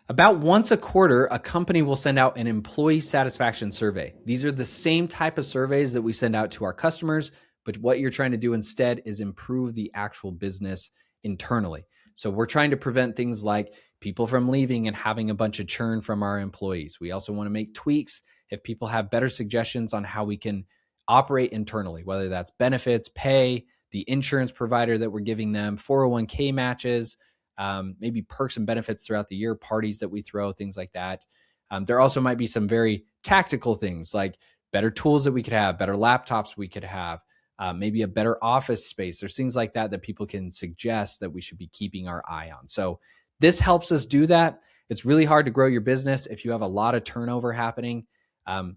About once a quarter, a company will send out an employee satisfaction survey. These are the same type of surveys that we send out to our customers, but what you're trying to do instead is improve the actual business internally. So we're trying to prevent things like people from leaving and having a bunch of churn from our employees. We also want to make tweaks if people have better suggestions on how we can operate internally, whether that's benefits, pay, the insurance provider that we're giving them, 401k matches, maybe perks and benefits throughout the year, parties that we throw, things like that. There also might be some very tactical things like better tools that we could have, better laptops we could have, maybe a better office space. There's things like that that people can suggest that we should be keeping our eye on. So this helps us do that. It's really hard to grow your business if you have a lot of turnover happening,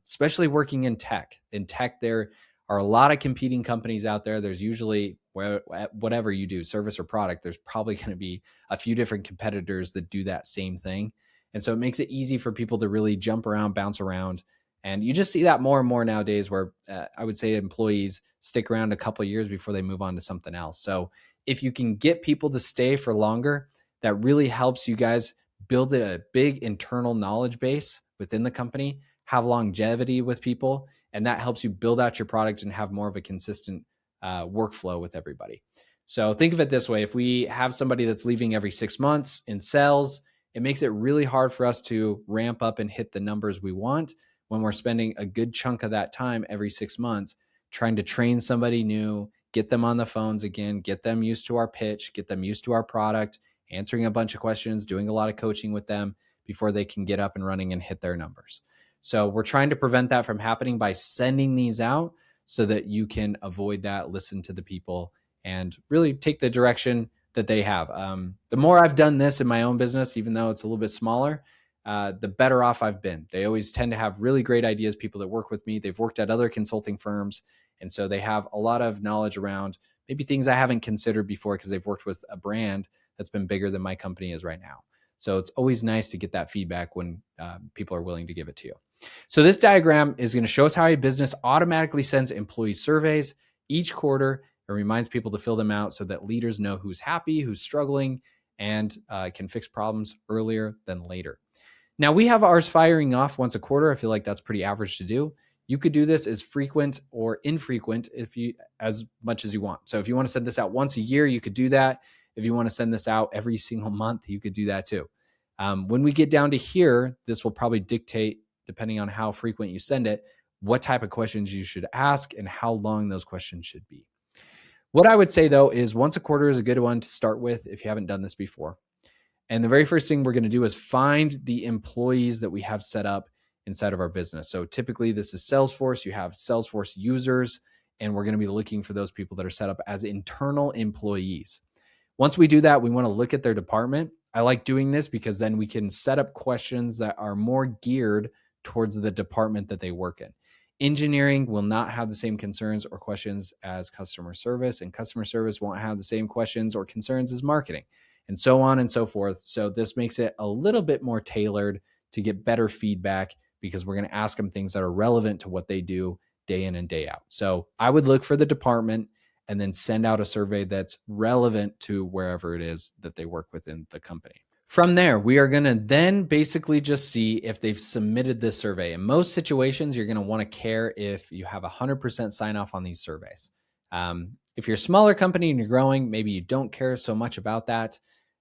especially working in tech. In tech, there are a lot of competing companies out there. There's usually, whatever you do, service or product, there's probably going to be a few different competitors that do that same thing. And so it makes it easy for people to really jump around, bounce around. And you just see that more and more nowadays where I would say employees stick around a couple of years before they move on to something else. So if you can get people to stay for longer, that really helps you guys build a big internal knowledge base within the company, have longevity with people, and that helps you build out your product and have more of a consistent workflow with everybody. So think of it this way. If we have somebody that's leaving every 6 months in sales, it makes it really hard for us to ramp up and hit the numbers we want when we're spending a good chunk of that time every 6 months trying to train somebody new, get them on the phones again, get them used to our pitch, get them used to our product, answering a bunch of questions, doing a lot of coaching with them before they can get up and running and hit their numbers. So we're trying to prevent that from happening by sending these out so that you can avoid that, listen to the people, and really take the direction that they have. The more I've done this in my own business, even though it's a little bit smaller, the better off I've been. They always tend to have really great ideas, people that work with me. They've worked at other consulting firms. And so they have a lot of knowledge around maybe things I haven't considered before because they've worked with a brand that's been bigger than my company is right now. So it's always nice to get that feedback when people are willing to give it to you. So this diagram is going to show us how a business automatically sends employee surveys each quarter and reminds people to fill them out so that leaders know who's happy, who's struggling, and can fix problems earlier than later. Now we have ours firing off once a quarter. I feel like that's pretty average to do. You could do this as frequent or infrequent as much as you want. So if you want to send this out once a year, you could do that. If you want to send this out every single month, you could do that too. When we get down to here, this will probably dictate, depending on how frequent you send it, what type of questions you should ask and how long those questions should be. What I would say though is once a quarter is a good one to start with if you haven't done this before. And the very first thing we're going to do is find the employees that we have set up inside of our business. So typically this is Salesforce. You have Salesforce users, and we're going to be looking for those people that are set up as internal employees. Once we do that, we want to look at their department. I like doing this because then we can set up questions that are more geared towards the department that they work in. Engineering will not have the same concerns or questions as customer service, and customer service won't have the same questions or concerns as marketing, and so on and so forth. So this makes it a little bit more tailored to get better feedback because we're going to ask them things that are relevant to what they do day in and day out. So I would look for the department and then send out a survey that's relevant to wherever it is that they work within the company. From there, we are going to then basically just see if they've submitted this survey. In most situations, you're going to want to care if you have 100% sign off on these surveys. If you're a smaller company and you're growing, maybe you don't care so much about that.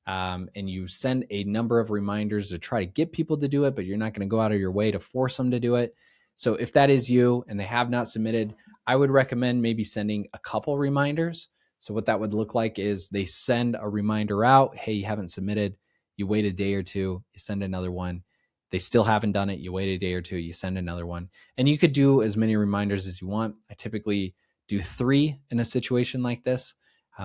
And you send a number of reminders to try to get people to do it, but you're not going to go out of your way to force them to do it. So if that is you and they have not submitted, I would recommend maybe sending a couple reminders. So what that would look like is they send a reminder out. Hey, you haven't submitted. You wait a day or two, you send another one. They still haven't done it. You wait a day or two, you send another one. And you could do as many reminders as you want. I typically do 3 in a situation like this,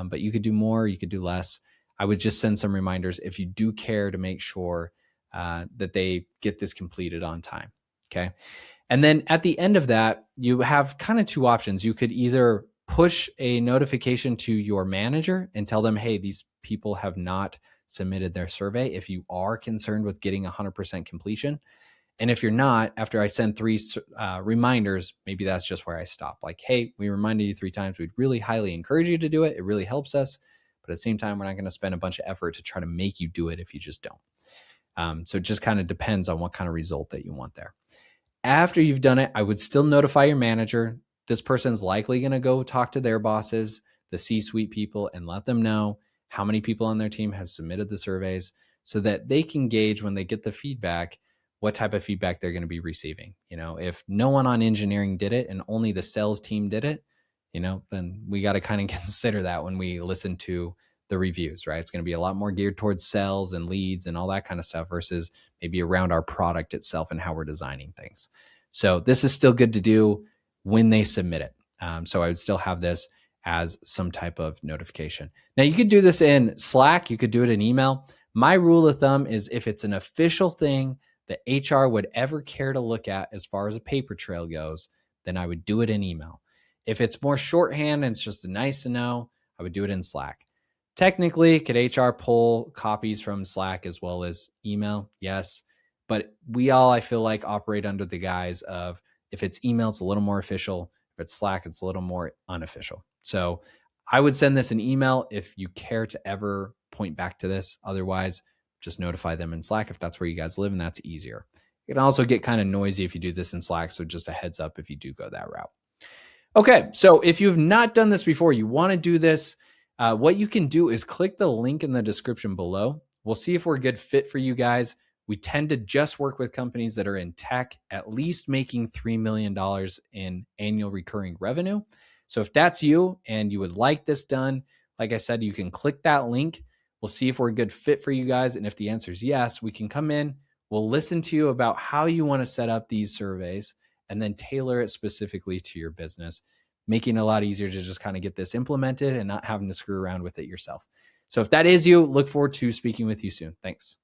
but you could do more, you could do less. I would just send some reminders if you do care to make sure that they get this completed on time. Okay. And then at the end of that, you have kind of 2 options. You could either push a notification to your manager and tell them, hey, these people have not submitted their survey if you are concerned with getting 100% completion. And if you're not, after I send 3 reminders, maybe that's just where I stop. Like, hey, we reminded you 3 times. We'd really highly encourage you to do it. It really helps us. But at the same time, we're not going to spend a bunch of effort to try to make you do it if you just don't. So it just kind of depends on what kind of result that you want there. After you've done it, I would still notify your manager. This person's likely going to go talk to their bosses, the C-suite people, and let them know how many people on their team have submitted the surveys so that they can gauge when they get the feedback what type of feedback they're going to be receiving. If no one on engineering did it and only the sales team did it, then we got to kind of consider that when we listen to the reviews, right? It's going to be a lot more geared towards sales and leads and all that kind of stuff versus maybe around our product itself and how we're designing things. So this is still good to do when they submit it. So I would still have this as some type of notification. Now you could do this in Slack, you could do it in email. My rule of thumb is if it's an official thing that HR would ever care to look at as far as a paper trail goes, then I would do it in email. If it's more shorthand and it's just nice to know, I would do it in Slack. Technically, could HR pull copies from Slack as well as email? Yes. But we all, I feel like, operate under the guise of if it's email, it's a little more official. If it's Slack, it's a little more unofficial. So I would send this an email if you care to ever point back to this. Otherwise, just notify them in Slack if that's where you guys live, and that's easier. It can also get kind of noisy if you do this in Slack. So just a heads up if you do go that route. Okay, so if you've not done this before, you want to do this, what you can do is click the link in the description below. We'll see if we're a good fit for you guys. We tend to just work with companies that are in tech, at least making $3 million in annual recurring revenue. So if that's you and you would like this done, like I said, you can click that link. We'll see if we're a good fit for you guys. And if the answer is yes, we can come in. We'll listen to you about how you want to set up these surveys and then tailor it specifically to your business, making it a lot easier to just kind of get this implemented and not having to screw around with it yourself. So if that is you, look forward to speaking with you soon. Thanks.